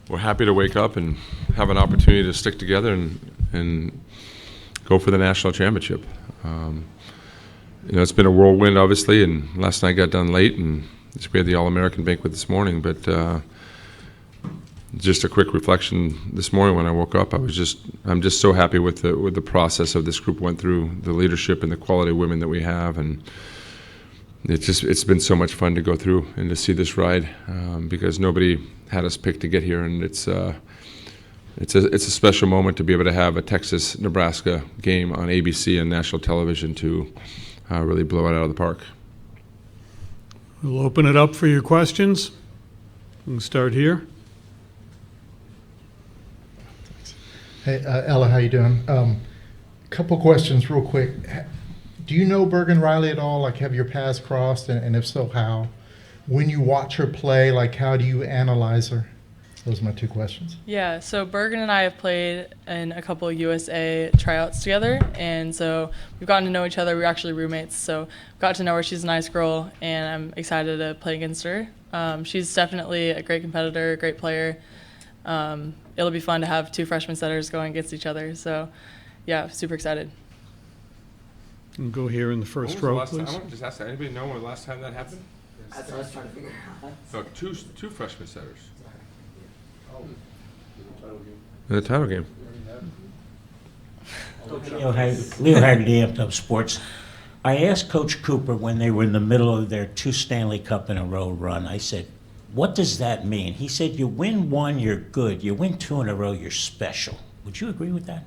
we're happy to wake up and have an opportunity to stick together and go for the national championship. It's been a whirlwind, obviously, and last night got done late, and we had the All-American banquet this morning. But just a quick reflection this morning when I woke up, I'm just so happy with the process of this group went through, the leadership and the quality of women that we have, and it's been so much fun to go through and to see this ride because nobody had us picked to get here, and it's a special moment to be able to have a Texas-Nebraska game on ABC and national television to really blow it out of the park. We'll open it up for your questions. We'll start here. Hey, Ella, how you doing? Couple questions real quick. Do you know Bergen Riley at all? Like, have your paths crossed, and if so, how? When you watch her play, like, how do you analyze her? Those are my two questions. Yeah, so Bergen and I have played in a couple of USA tryouts together, and so we've gotten to know each other. We're actually roommates, so got to know her. She's a nice girl, and I'm excited to play against her. She's definitely a great competitor, great player. It'll be fun to have two freshman setters going against each other, so yeah, super excited. We'll go here in the first row, please. I want to just ask that. Anybody know when the last time that happened? That's what I was trying to figure out. So two freshman setters. In the title game. Leo Haggerty, Amped Up Sports. I asked Coach Cooper when they were in the middle of their 2 Stanley Cup in a row run, I said, what does that mean? He said, you win 1, you're good. You win 2 in a row, you're special. Would you agree with that?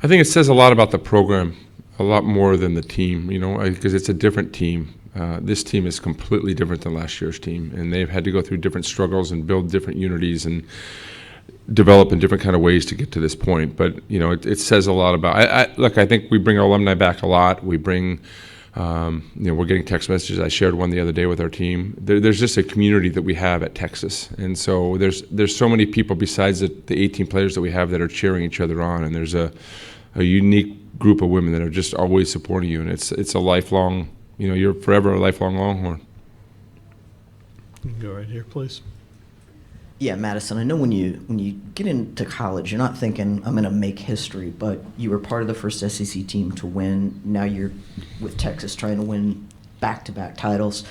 I think it says a lot about the program, a lot more than the team, because it's a different team. This team is completely different than last year's team, and they've had to go through different struggles and build different unities and develop in different kind of ways to get to this point. But, it says a lot about – look, I think we bring our alumni back a lot. We bring we're getting text messages. I shared one the other day with our team. There's just a community that we have at Texas, and so there's so many people besides the 18 players that we have that are cheering each other on, and there's a unique group of women that are just always supporting you, and it's a lifelong. You're forever a lifelong Longhorn. You can go right here, please. Yeah, Madison, I know when you get into college, you're not thinking, I'm going to make history, but you were part of the first SEC team to win. Now you're with Texas trying to win back-to-back titles.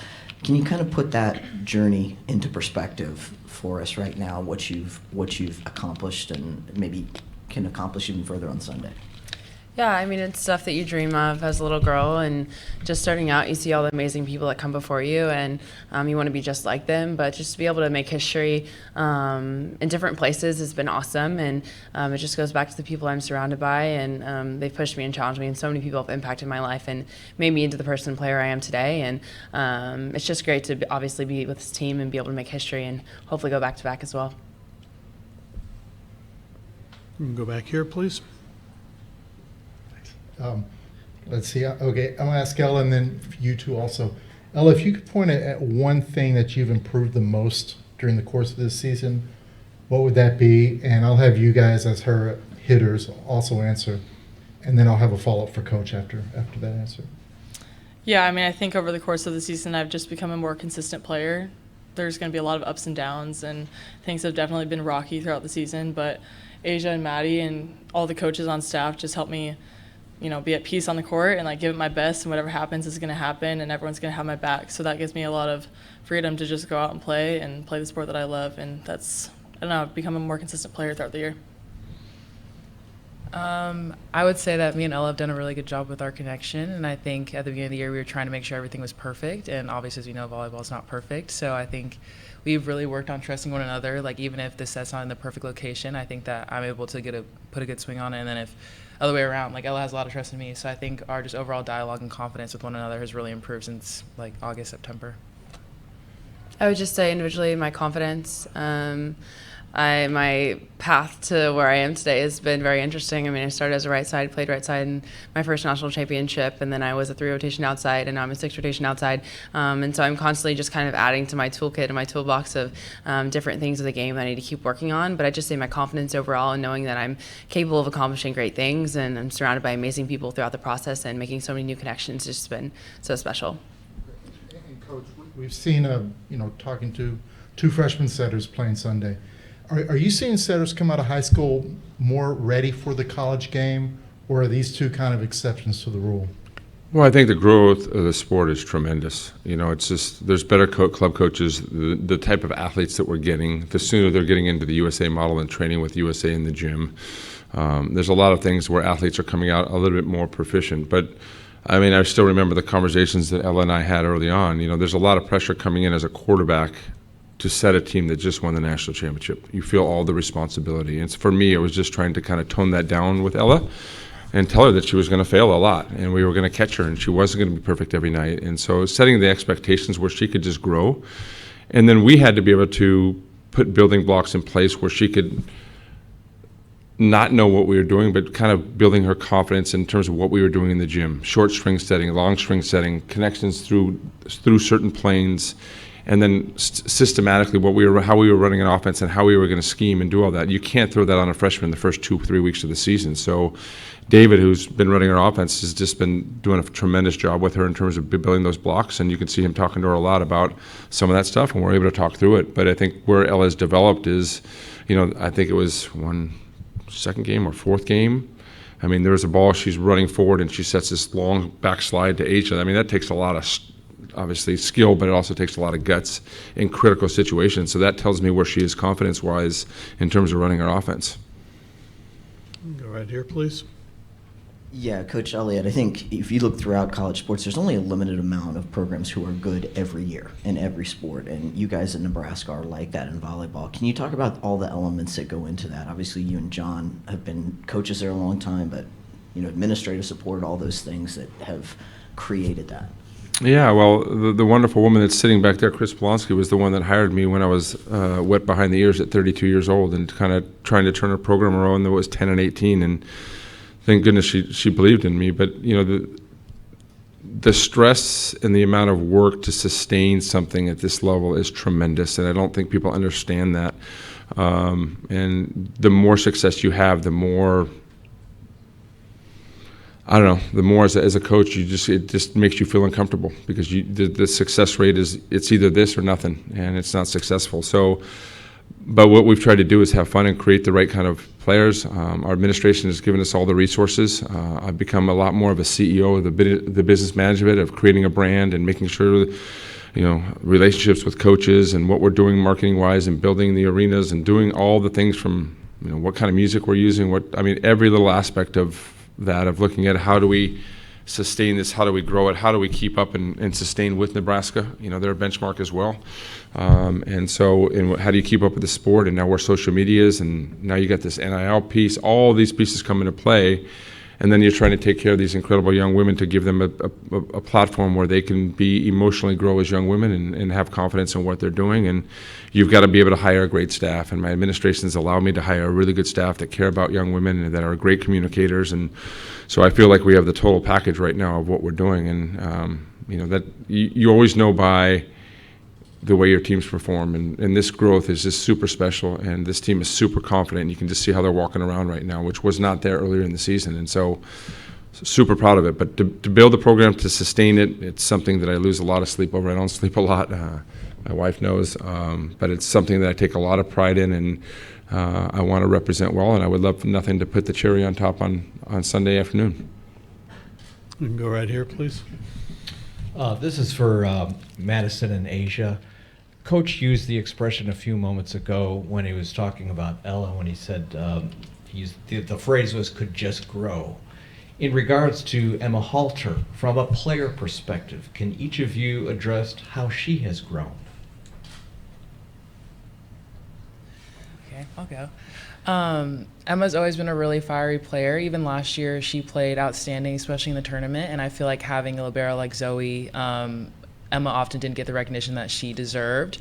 Can you kind of put that journey into perspective for us right now, what you've accomplished and maybe can accomplish even further on Sunday? Yeah, I mean, it's stuff that you dream of as a little girl, and just starting out, you see all the amazing people that come before you, and you want to be just like them, but just to be able to make history in different places has been awesome, and it just goes back to the people I'm surrounded by, and they've pushed me and challenged me, and so many people have impacted my life and made me into the person and player I am today, and it's just great to obviously be with this team and be able to make history and hopefully go back-to-back as well. You can go back here, please. Let's see. Okay, I'm going to ask Ella and then you two also. Ella, if you could point at one thing that you've improved the most during the course of this season, what would that be? And I'll have you guys as her hitters also answer. And then I'll have a follow-up for Coach after that answer. Yeah, I mean, I think over the course of the season, I've just become a more consistent player. There's going to be a lot of ups and downs, and things have definitely been rocky throughout the season. But Asia and Maddie and all the coaches on staff just help me be at peace on the court and give it my best, and whatever happens is going to happen, and everyone's going to have my back. So that gives me a lot of freedom to just go out and play the sport that I love, and that's, I've become a more consistent player throughout the year. I would say that me and Ella have done a really good job with our connection, and I think at the beginning of the year we were trying to make sure everything was perfect, and obviously as we know, volleyball is not perfect, so I think we've really worked on trusting one another. Even if the set's not in the perfect location, I think that I'm able to put a good swing on it, and then if other way around, Ella has a lot of trust in me, so I think our just overall dialogue and confidence with one another has really improved since August, September. I would just say individually my confidence. My path to where I am today has been very interesting. I mean, I started as a right side, played right side in my first national championship, and then I was a 3 rotation outside, and now I'm a 6 rotation outside. And so I'm constantly just kind of adding to my toolkit and my toolbox of different things of the game that I need to keep working on. But I just say my confidence overall and knowing that I'm capable of accomplishing great things, and I'm surrounded by amazing people throughout the process, and making so many new connections has just been so special. Coach, we've seen talking to two freshman setters playing Sunday. Are you seeing setters come out of high school more ready for the college game, or are these two kind of exceptions to the rule? Well, I think the growth of the sport is tremendous. It's just there's better club coaches. The type of athletes that we're getting, the sooner they're getting into the USA model and training with USA in the gym. There's a lot of things where athletes are coming out a little bit more proficient. But, I still remember the conversations that Ella and I had early on. There's a lot of pressure coming in as a quarterback to set a team that just won the national championship. You feel all the responsibility. And for me, I was just trying to kind of tone that down with Ella and tell her that she was going to fail a lot and we were going to catch her and she wasn't going to be perfect every night. And so setting the expectations where she could just grow. And then we had to be able to put building blocks in place where she could not know what we were doing, but kind of building her confidence in terms of what we were doing in the gym. Short string setting, long string setting, connections through certain planes, and then systematically how we were running an offense and how we were going to scheme and do all that. You can't throw that on a freshman the first 2-3 weeks of the season. So David, who's been running our offense, has just been doing a tremendous job with her in terms of building those blocks, and you can see him talking to her a lot about some of that stuff, and we're able to talk through it. But I think where Ella's developed is, I think it was second game or fourth game. There was a ball, she's running forward, and she sets this long backslide to Asia. That takes a lot of obviously skill, but it also takes a lot of guts in critical situations. So that tells me where she is confidence-wise in terms of running our offense. Go right here, please. Yeah, Coach Elliott, I think if you look throughout college sports, there's only a limited amount of programs who are good every year in every sport, and you guys in Nebraska are like that in volleyball. Can you talk about all the elements that go into that? Obviously, you and John have been coaches there a long time, but administrative support, all those things that have created that. Yeah, well, the wonderful woman that's sitting back there, Chris Polonsky, was the one that hired me when I was wet behind the ears at 32 years old and kind of trying to turn a program around that was 10 and 18. And thank goodness she believed in me. But, the stress and the amount of work to sustain something at this level is tremendous. And I don't think people understand that. And the more success you have, the more... the more as a coach, it just makes you feel uncomfortable because the success rate it's either this or nothing, and it's not successful. So, but what we've tried to do is have fun and create the right kind of players. Our administration has given us all the resources. I've become a lot more of a CEO of the business management of creating a brand and making sure, relationships with coaches and what we're doing marketing-wise and building the arenas and doing all the things from, what kind of music we're using, every little aspect of that, of looking at how do we sustain this, how do we grow it, how do we keep up and sustain with Nebraska. They're a benchmark as well. And how do you keep up with the sport? And now we're social medias, and now you got this NIL piece, all these pieces come into play. And then you're trying to take care of these incredible young women to give them a platform where they can be emotionally grow as young women and have confidence in what they're doing. And you've got to be able to hire a great staff. And my administration's allowed me to hire a really good staff that care about young women and that are great communicators. And so I feel like we have the total package right now of what we're doing. And, that you always know by the way your teams perform, and this growth is just super special, and this team is super confident. You can just see how they're walking around right now, which was not there earlier in the season, and so super proud of it. But to build the program, to sustain it, it's something that I lose a lot of sleep over. I don't sleep a lot. My wife knows, but it's something that I take a lot of pride in, and I want to represent well, and I would love nothing to put the cherry on top on Sunday afternoon. You can go right here, please. This is for Madison and Asia. Coach used the expression a few moments ago when he was talking about Ella, when he said the phrase was "could just grow." In regards to Emma Halter, from a player perspective, can each of you address how she has grown? Okay, I'll go. Emma's always been a really fiery player. Even last year, she played outstanding, especially in the tournament. And I feel like having a libero like Zoe, Emma often didn't get the recognition that she deserved.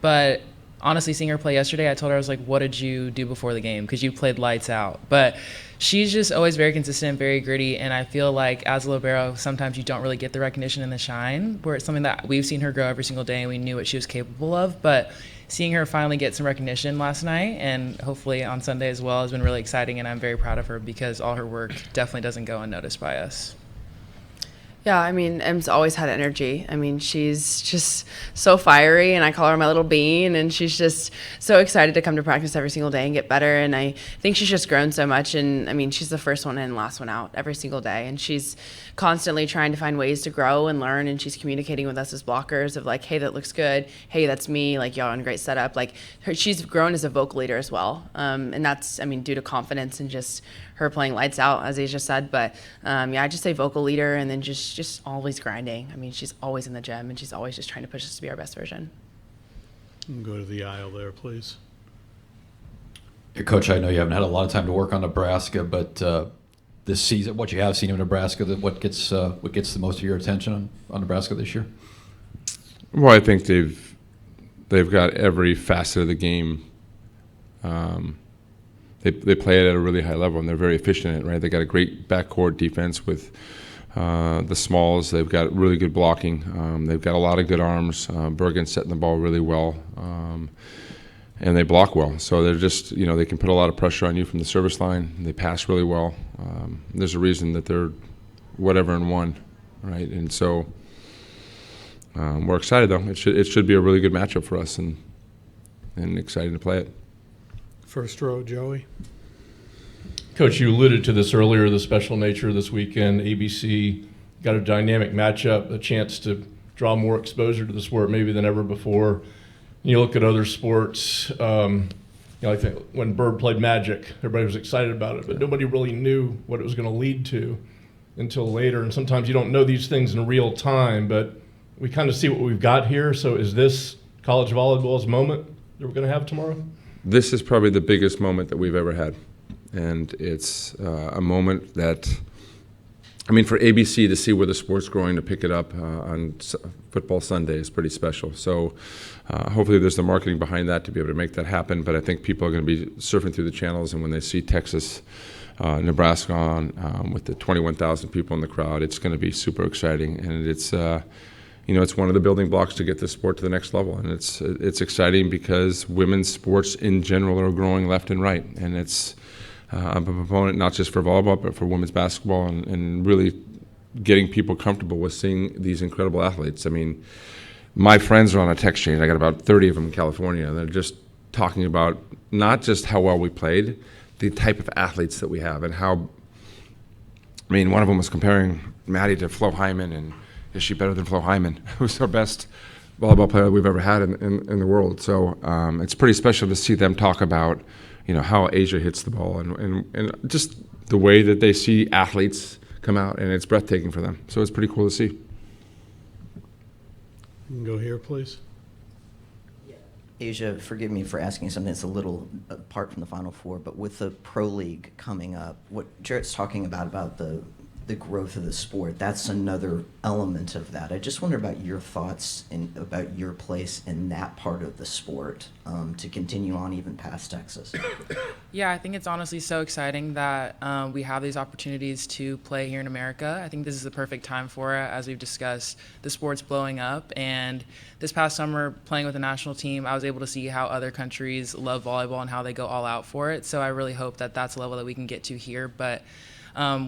But honestly, seeing her play yesterday, I told her, I was like, what did you do before the game? Because you played lights out. But she's just always very consistent, very gritty. And I feel like as a libero, sometimes you don't really get the recognition and the shine, where it's something that we've seen her grow every single day and we knew what she was capable of. But seeing her finally get some recognition last night and hopefully on Sunday as well has been really exciting, and I'm very proud of her because all her work definitely doesn't go unnoticed by us. Yeah, I mean, Em's always had energy. I mean, she's just so fiery, and I call her my little bean, and she's just so excited to come to practice every single day and get better. And I think she's just grown so much. And I mean, she's the first one in, last one out every single day, and she's constantly trying to find ways to grow and learn. And she's communicating with us as blockers of like, hey, that looks good. Hey, that's me. Like, y'all on great setup. Like, she's grown as a vocal leader as well, and that's, I mean, due to confidence and just her playing lights out, as Asia said. But yeah, I just say vocal leader, and then just always grinding. I mean, she's always in the gym, and she's always just trying to push us to be our best version. Go to the aisle there, please. Hey, Coach, I know you haven't had a lot of time to work on Nebraska, but this season, what you have seen of Nebraska, what gets the most of your attention on Nebraska this year? Well, I think they've got every facet of the game. They play it at a really high level, and they're very efficient in it, right? They got a great backcourt defense with the smalls. They've got really good blocking. They've got a lot of good arms. Bergen's setting the ball really well, and they block well. So they're just, they can put a lot of pressure on you from the service line. They pass really well. There's a reason that they're whatever and one, right? And so we're excited, though. It should be a really good matchup for us, and excited to play it. First row, Joey. Coach, you alluded to this earlier, the special nature of this weekend. ABC got a dynamic matchup, a chance to draw more exposure to the sport maybe than ever before. You look at other sports, I think when Bird played Magic, everybody was excited about it, but nobody really knew what it was going to lead to until later. And sometimes you don't know these things in real time, but we kind of see what we've got here. So is this college volleyball's moment that we're going to have tomorrow? This is probably the biggest moment that we've ever had. And it's a moment that, for ABC to see where the sport's growing, to pick it up on Football Sunday is pretty special. So hopefully there's the marketing behind that to be able to make that happen. But I think people are going to be surfing through the channels, and when they see Texas, Nebraska on with the 21,000 people in the crowd, it's going to be super exciting. And it's it's one of the building blocks to get this sport to the next level, and it's exciting because women's sports in general are growing left and right, and I'm a proponent not just for volleyball but for women's basketball, and really getting people comfortable with seeing these incredible athletes. My friends are on a text chain. I got about 30 of them in California, and they're just talking about not just how well we played, the type of athletes that we have, and how. One of them was comparing Maddie to Flo Hyman, and is she better than Flo Hyman, who's our best volleyball player we've ever had in the world? So it's pretty special to see them talk about, how Asia hits the ball and just the way that they see athletes come out, and it's breathtaking for them. So it's pretty cool to see. You can go here, please. Asia, forgive me for asking something that's a little apart from the Final Four, but with the Pro League coming up, what Jarrett's talking about the growth of the sport, that's another element of that. I just wonder about your thoughts about your place in that part of the sport to continue on even past Texas. Yeah, I think it's honestly so exciting that we have these opportunities to play here in America. I think this is the perfect time for it. As we've discussed, the sport's blowing up, and this past summer playing with the national team, I was able to see how other countries love volleyball and how they go all out for it. So I really hope that that's a level that we can get to here. But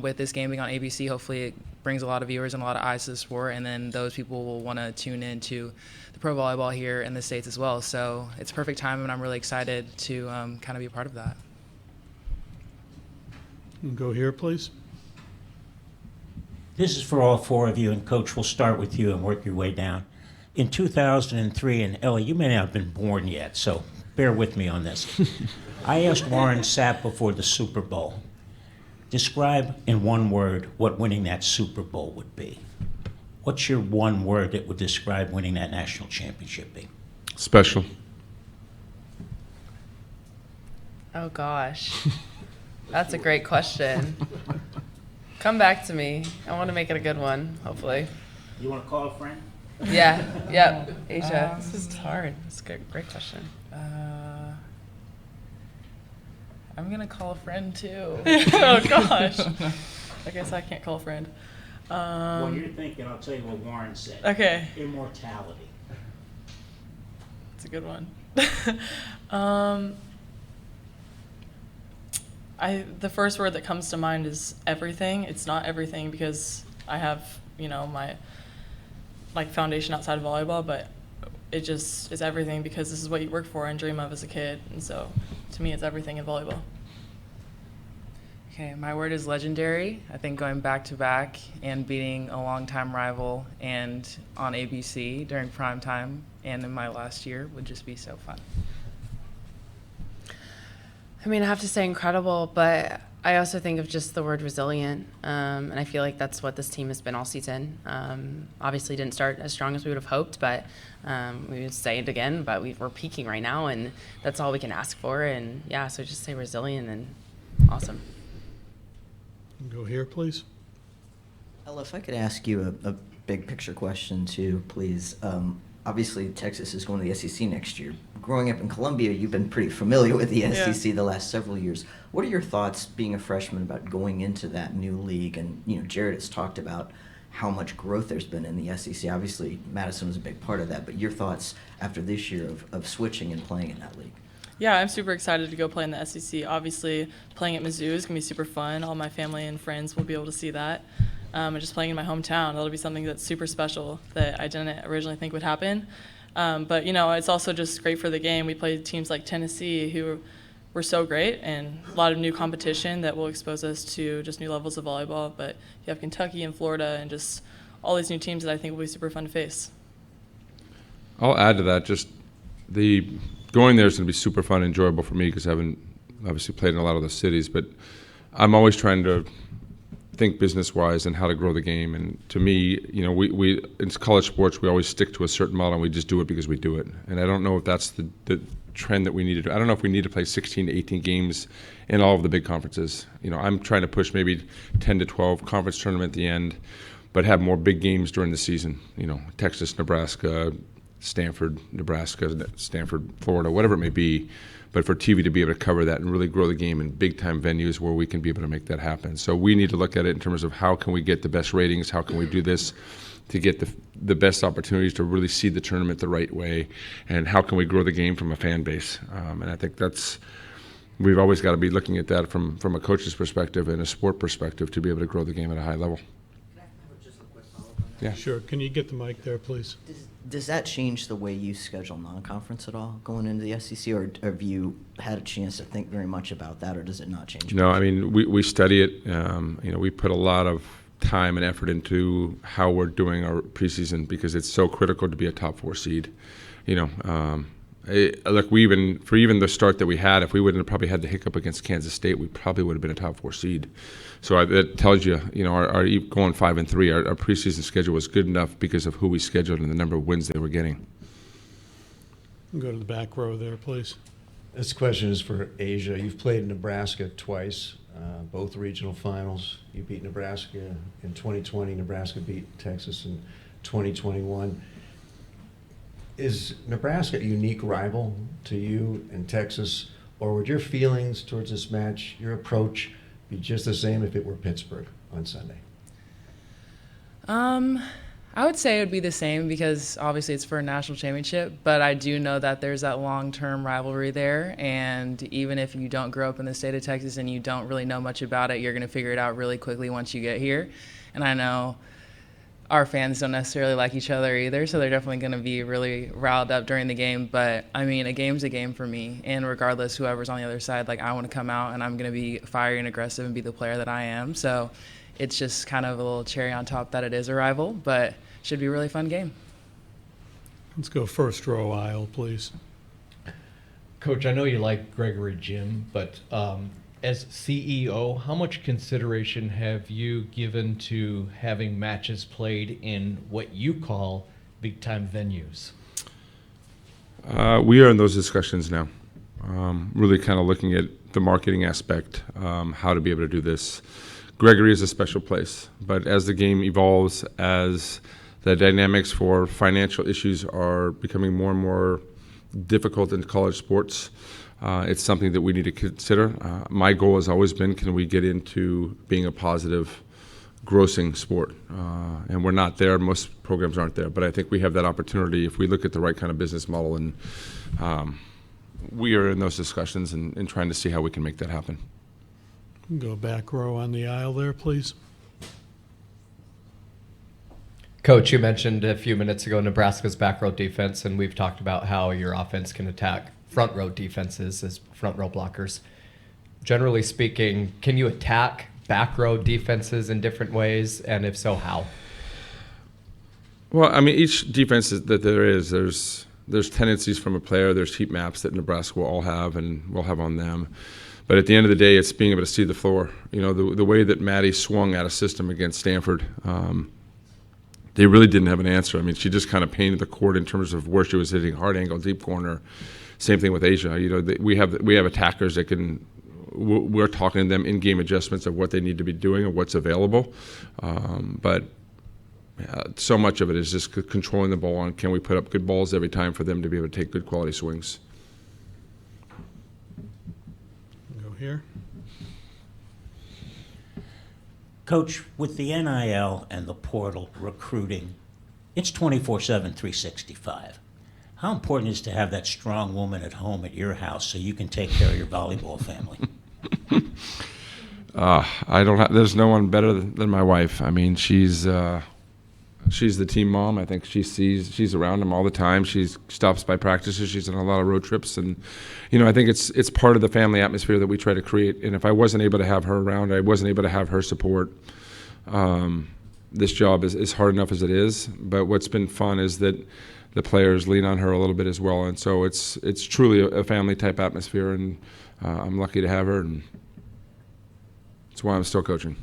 with this game being on ABC, hopefully it brings a lot of viewers and a lot of eyes to the sport, and then those people will want to tune in to the pro volleyball here in the States as well. So it's a perfect time, and I'm really excited to kind of be a part of that. You can go here, please. This is for all four of you, and Coach, we'll start with you and work your way down. In 2003, and Ellie, you may not have been born yet, so bear with me on this. I asked Warren Sapp before the Super Bowl, describe in one word what winning that Super Bowl would be. What's your one word that would describe winning that national championship be? Special. Oh, gosh. That's a great question. Come back to me. I want to make it a good one, hopefully. You want to call a friend? Yeah, yep. Asia, this is hard. It's a great question. I'm going to call a friend, too. Oh, gosh. I guess I can't call a friend. While you're thinking, I'll tell you what Warren said. Okay. Immortality. That's a good one. The first word that comes to mind is everything. It's not everything because I have my foundation outside of volleyball, but it just is everything because this is what you work for and dream of as a kid. And so to me, it's everything in volleyball. Okay, my word is legendary. I think going back to back and beating a longtime rival and on ABC during prime time and in my last year would just be so fun. I mean, I have to say incredible, but I also think of just the word resilient, and I feel like that's what this team has been all season. Obviously didn't start as strong as we would have hoped, but we would say it again, but we're peaking right now, and that's all we can ask for. And yeah, so just say resilient and awesome. Go here, please. Ella, if I could ask you a big picture question too, please. Obviously, Texas is going to the SEC next year. Growing up in Columbia, you've been pretty familiar with the SEC the last several years. What are your thoughts, being a freshman, about going into that new league? And Jared has talked about how much growth there's been in the SEC. Obviously, Madison was a big part of that. But your thoughts after this year of switching and playing in that league? Yeah, I'm super excited to go play in the SEC. Obviously, playing at Mizzou is going to be super fun. All my family and friends will be able to see that. And just playing in my hometown, that'll be something that's super special that I didn't originally think would happen. But, it's also just great for the game. We played teams like Tennessee who were so great, and a lot of new competition that will expose us to just new levels of volleyball. But you have Kentucky and Florida and just all these new teams that I think will be super fun to face. I'll add to that, just the going there is going to be super fun and enjoyable for me because I haven't obviously played in a lot of the cities, but I'm always trying to think business-wise and how to grow the game. And to me, we in college sports, we always stick to a certain model and we just do it because we do it. And I don't know if that's the trend that we need to do. I don't know if we need to play 16 to 18 games in all of the big conferences. I'm trying to push maybe 10 to 12 conference tournament at the end, but have more big games during the season. Texas, Nebraska, Stanford, Nebraska, Stanford, Florida, whatever it may be. But for TV to be able to cover that and really grow the game in big-time venues where we can be able to make that happen. So we need to look at it in terms of how can we get the best ratings, how can we do this to get the best opportunities to really see the tournament the right way, and how can we grow the game from a fan base. And I think we've always got to be looking at that from a coach's perspective and a sport perspective to be able to grow the game at a high level. Yeah. Sure. Can you get the mic there, please? Does that change the way you schedule non-conference at all going into the SEC, or have you had a chance to think very much about that, or does it not change? No, I mean, we study it. We put a lot of time and effort into how we're doing our preseason because it's so critical to be a top 4 seed. Look, even the start that we had, if we wouldn't have probably had the hiccup against Kansas State, we probably would have been a top 4 seed. So that tells you, our going 5-3, our preseason schedule was good enough because of who we scheduled and the number of wins they were getting. Go to the back row there, please. This question is for Asia. You've played Nebraska twice, both regional finals. You beat Nebraska in 2020. Nebraska beat Texas in 2021. Is Nebraska a unique rival to you and Texas, or would your feelings towards this match, your approach, be just the same if it were Pittsburgh on Sunday? I would say it would be the same because obviously it's for a national championship, but I do know that there's that long-term rivalry there, and even if you don't grow up in the state of Texas and you don't really know much about it, you're going to figure it out really quickly once you get here. And I know our fans don't necessarily like each other either, so they're definitely going to be really riled up during the game. But, I mean, a game's a game for me, and regardless, whoever's on the other side, I want to come out and I'm going to be fiery and aggressive and be the player that I am. So it's just kind of a little cherry on top that it is a rival, but should be a really fun game. Let's go first row aisle, please. Coach, I know you like Gregory Jim, but as CEO, how much consideration have you given to having matches played in what you call big-time venues? We are in those discussions now, really kind of looking at the marketing aspect, how to be able to do this. Gregory is a special place, but as the game evolves, as the dynamics for financial issues are becoming more and more difficult in college sports, it's something that we need to consider. My goal has always been, can we get into being a positive grossing sport? And we're not there. Most programs aren't there. But I think we have that opportunity if we look at the right kind of business model. And we are in those discussions and trying to see how we can make that happen. Go back row on the aisle there, please. Coach, you mentioned a few minutes ago Nebraska's back row defense, and we've talked about how your offense can attack front row defenses as front row blockers. Generally speaking, can you attack back row defenses in different ways, and if so, how? Well, I mean, each defense that there's tendencies from a player. There's heat maps that Nebraska will all have and will have on them. But at the end of the day, it's being able to see the floor. You know, the way that Maddie swung out of system against Stanford, they really didn't have an answer. I mean, she just kind of painted the court in terms of where she was hitting, hard angle, deep corner. Same thing with Asia. You know, we have attackers that can. We're talking to them in-game adjustments of what they need to be doing and what's available. But so much of it is just controlling the ball and can we put up good balls every time for them to be able to take good quality swings. Go here. Coach, with the NIL and the portal recruiting, it's 24/7, 365. How important is it to have that strong woman at home at your house so you can take care of your volleyball family? There's no one better than my wife. I mean, she's the team mom. I think she's around them all the time. She stops by practices. She's on a lot of road trips, and I think it's part of the family atmosphere that we try to create. And if I wasn't able to have her around, I wasn't able to have her support. This job is hard enough as it is. But what's been fun is that the players lean on her a little bit as well, and so it's truly a family type atmosphere. And I'm lucky to have her, and that's why I'm still coaching.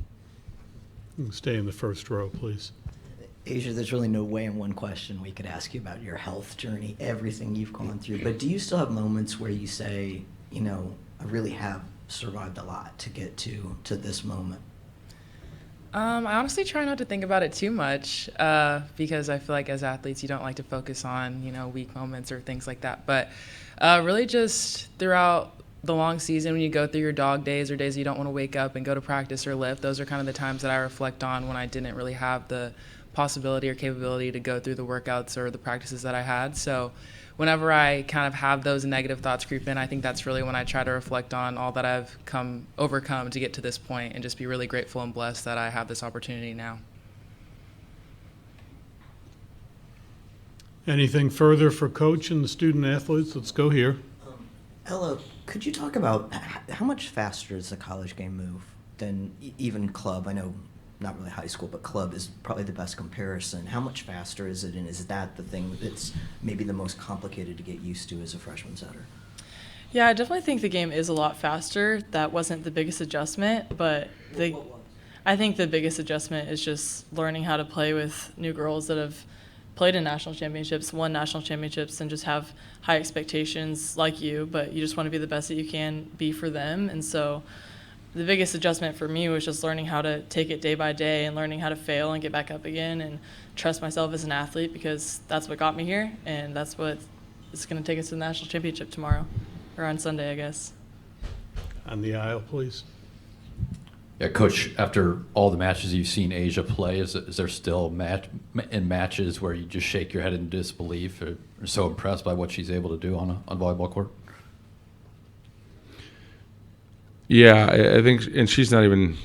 Stay in the first row, please. Asia, there's really no way in one question we could ask you about your health journey, everything you've gone through. But do you still have moments where you say, I really have survived a lot to get to this moment? I honestly try not to think about it too much because I feel like as athletes, you don't like to focus on, weak moments or things like that. But really just throughout the long season, when you go through your dog days or days you don't want to wake up and go to practice or lift, those are kind of the times that I reflect on when I didn't really have the possibility or capability to go through the workouts or the practices that I had. So whenever I kind of have those negative thoughts creep in, I think that's really when I try to reflect on all that I've overcome to get to this point and just be really grateful and blessed that I have this opportunity now. Anything further for Coach and the student athletes? Let's go here. Ella, could you talk about how much faster does the college game move than even club? I know not really high school, but club is probably the best comparison. How much faster is it, and is that the thing that's maybe the most complicated to get used to as a freshman setter? Yeah, I definitely think the game is a lot faster. That wasn't the biggest adjustment, but I think the biggest adjustment is just learning how to play with new girls that have played in national championships, won national championships, and just have high expectations like you, but you just want to be the best that you can be for them. And so the biggest adjustment for me was just learning how to take it day by day and learning how to fail and get back up again and trust myself as an athlete, because that's what got me here, and that's what is going to take us to the national championship tomorrow, or on Sunday, I guess. On the aisle, please. Yeah, Coach, after all the matches you've seen Asia play, is there still matches where you just shake your head in disbelief or are so impressed by what she's able to do on a volleyball court? Yeah, I think, and she's not even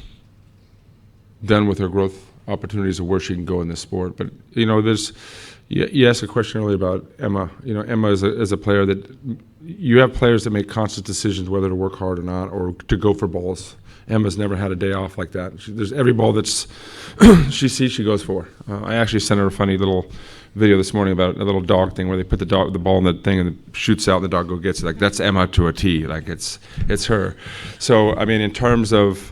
done with her growth opportunities of where she can go in this sport. But, you asked a question earlier about Emma. Emma is a player that you have players that make conscious decisions whether to work hard or not, or to go for balls. Emma's never had a day off like that. There's every ball that's she sees, she goes for. I actually sent her a funny little video this morning about a little dog thing where they put the ball in the thing and it shoots out and the dog go gets it. Like, that's Emma to a T. Like, it's her. So, I mean, in terms of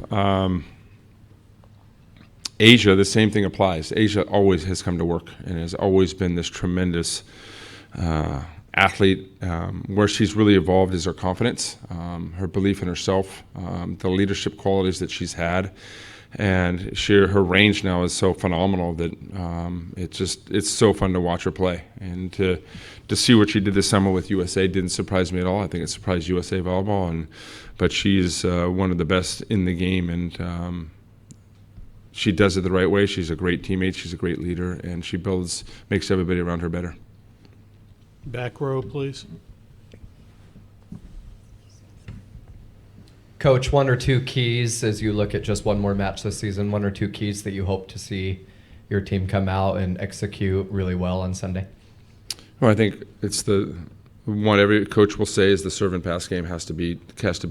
Asia, the same thing applies. Asia always has come to work and has always been this tremendous athlete. Where she's really evolved is her confidence, her belief in herself, the leadership qualities that she's had, and her range now is so phenomenal that it's so fun to watch her play. And to see what she did this summer with USA didn't surprise me at all. I think it surprised USA Volleyball, but she's one of the best in the game, and she does it the right way. She's a great teammate, she's a great leader, and she makes everybody around her better. Back row, please. Coach, one or two keys as you look at just one more match this season, one or two keys that you hope to see your team come out and execute really well on Sunday? Well, I think it's the one every coach will say is the serve and pass game has to be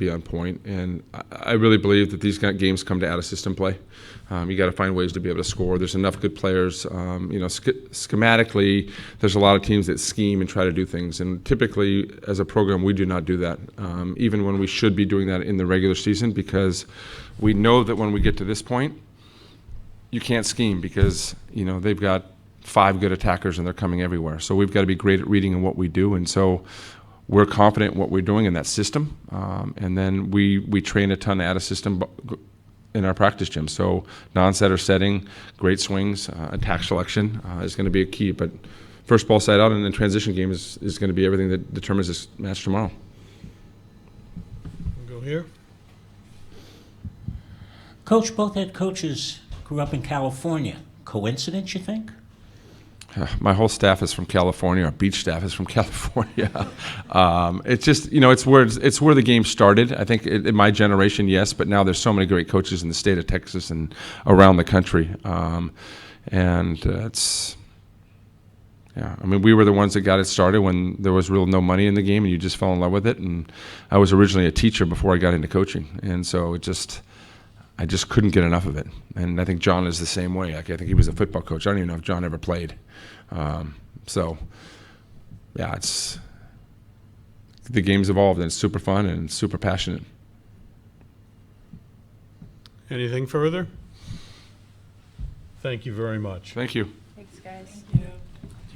on point, and I really believe that these games come to out of system play. You got to find ways to be able to score. There's enough good players. Schematically, there's a lot of teams that scheme and try to do things, and typically, as a program, we do not do that. Even when we should be doing that in the regular season, because we know that when we get to this point, you can't scheme because they've got 5 good attackers and they're coming everywhere. So we've got to be great at reading in what we do, and so we're confident in what we're doing in that system. And then we train a ton out of system in our practice gym. So non-setter setting, great swings, attack selection is going to be a key. But first ball side out and then transition game is going to be everything that determines this match tomorrow. We'll go here. Coach, both head coaches grew up in California. Coincidence, you think? My whole staff is from California. Our beach staff is from California. It's just, it's where the game started. I think in my generation, yes, but now there's so many great coaches in the state of Texas and around the country. We were the ones that got it started when there was no money in the game, and you just fell in love with it. And I was originally a teacher before I got into coaching, and so I just couldn't get enough of it. And I think John is the same way. I think he was a football coach. I don't even know if John ever played. The game's evolved, and it's super fun and super passionate. Anything further? Thank you very much. Thank you. Thanks, guys. Thank you.